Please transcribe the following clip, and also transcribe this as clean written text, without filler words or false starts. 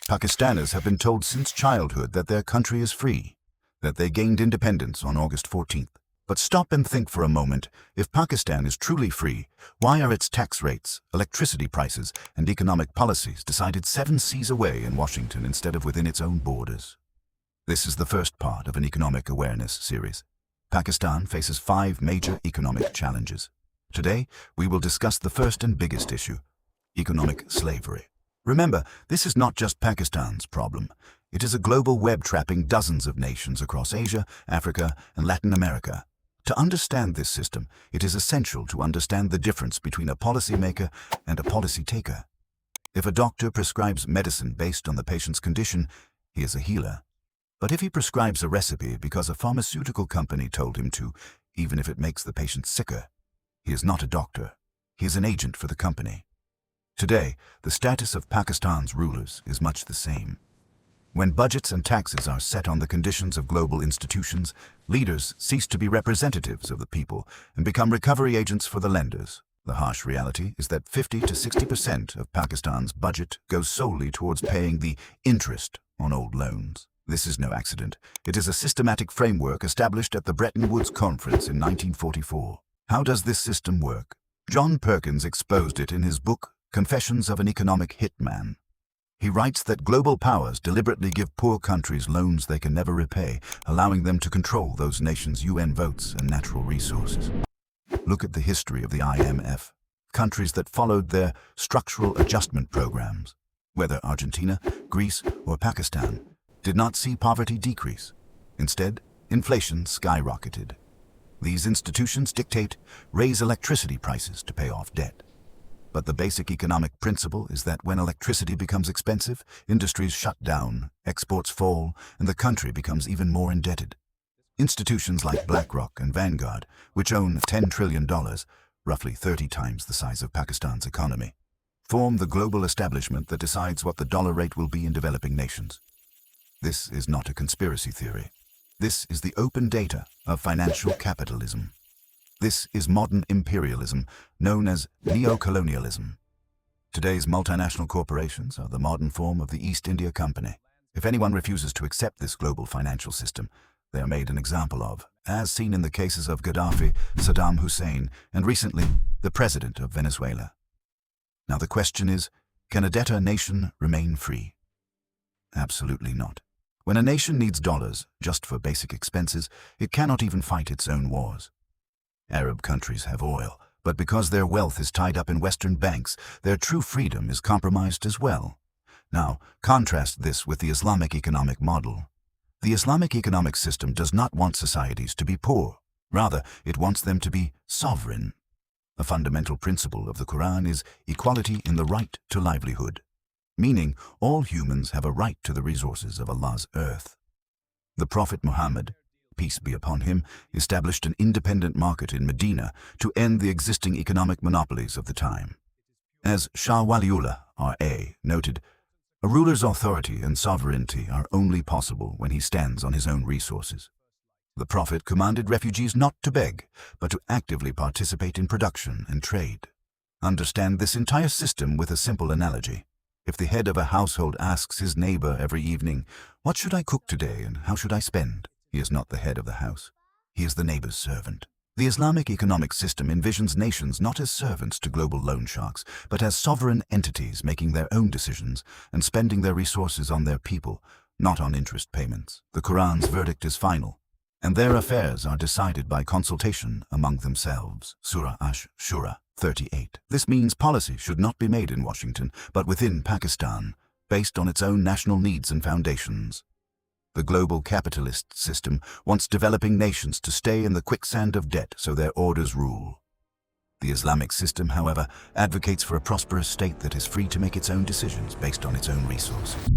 Pakistanis have been told since childhood that their country is free, that they gained independence on August 14th. But stop and think for a moment. If Pakistan is truly free, why are its tax rates, electricity prices, and economic policies decided 7 seas away in Washington instead of within its own borders? This is the first part of an economic awareness series. Pakistan faces 5 major economic challenges. Today, we will discuss the first and biggest issue: economic slavery. Remember, this is not just Pakistan's problem. It is a global web trapping dozens of nations across Asia, Africa, and Latin America. To understand this system, it is essential to understand the difference between a policymaker and a policy taker. If a doctor prescribes medicine based on the patient's condition, he is a healer. But if he prescribes a recipe because a pharmaceutical company told him to, even if it makes the patient sicker, he is not a doctor. He is an agent for the company. Today, the status of Pakistan's rulers is much the same. When budgets and taxes are set on the conditions of global institutions, leaders cease to be representatives of the people and become recovery agents for the lenders. The harsh reality is that 50 to 60% of Pakistan's budget goes solely towards paying the interest on old loans. This is no accident. It is a systematic framework established at the Bretton Woods Conference in 1944. How does this system work? John Perkins exposed it in his book, Confessions of an Economic Hitman. He writes that global powers deliberately give poor countries loans they can never repay, allowing them to control those nations' UN votes and natural resources. Look at the history of the IMF. Countries that followed their structural adjustment programs, whether Argentina, Greece, or Pakistan, did not see poverty decrease. Instead, inflation skyrocketed. These institutions dictate, raise electricity prices to pay off debt. But the basic economic principle is that when electricity becomes expensive, industries shut down, exports fall, and the country becomes even more indebted. Institutions like BlackRock and Vanguard, which own $10 trillion, roughly 30 times the size of Pakistan's economy, form the global establishment that decides what the dollar rate will be in developing nations. This is not a conspiracy theory. This is the open data of financial capitalism. This is modern imperialism, known as neo-colonialism. Today's multinational corporations are the modern form of the East India Company. If anyone refuses to accept this global financial system, they are made an example of, as seen in the cases of Gaddafi, Saddam Hussein, and recently, the president of Venezuela. Now the question is, can a debtor nation remain free? Absolutely not. When a nation needs dollars just for basic expenses, it cannot even fight its own wars. Arab countries have oil, but because their wealth is tied up in Western banks, their true freedom is compromised as well. Now, contrast this with the Islamic economic model. The Islamic economic system does not want societies to be poor. Rather, it wants them to be sovereign. A fundamental principle of the Quran is equality in the right to livelihood, meaning all humans have a right to the resources of Allah's earth. The Prophet Muhammad, peace be upon him, established an independent market in Medina to end the existing economic monopolies of the time. As Shah Waliullah, R.A., noted, a ruler's authority and sovereignty are only possible when he stands on his own resources. The Prophet commanded refugees not to beg, but to actively participate in production and trade. Understand this entire system with a simple analogy. If the head of a household asks his neighbor every evening, "What should I cook today and how should I spend?" he is not the head of the house. He is the neighbor's servant. The Islamic economic system envisions nations not as servants to global loan sharks, but as sovereign entities making their own decisions and spending their resources on their people, not on interest payments. The Quran's verdict is final, and their affairs are decided by consultation among themselves. Surah Ash-Shura 38. This means policy should not be made in Washington, but within Pakistan, based on its own national needs and foundations. The global capitalist system wants developing nations to stay in the quicksand of debt so their orders rule. The Islamic system, however, advocates for a prosperous state that is free to make its own decisions based on its own resources.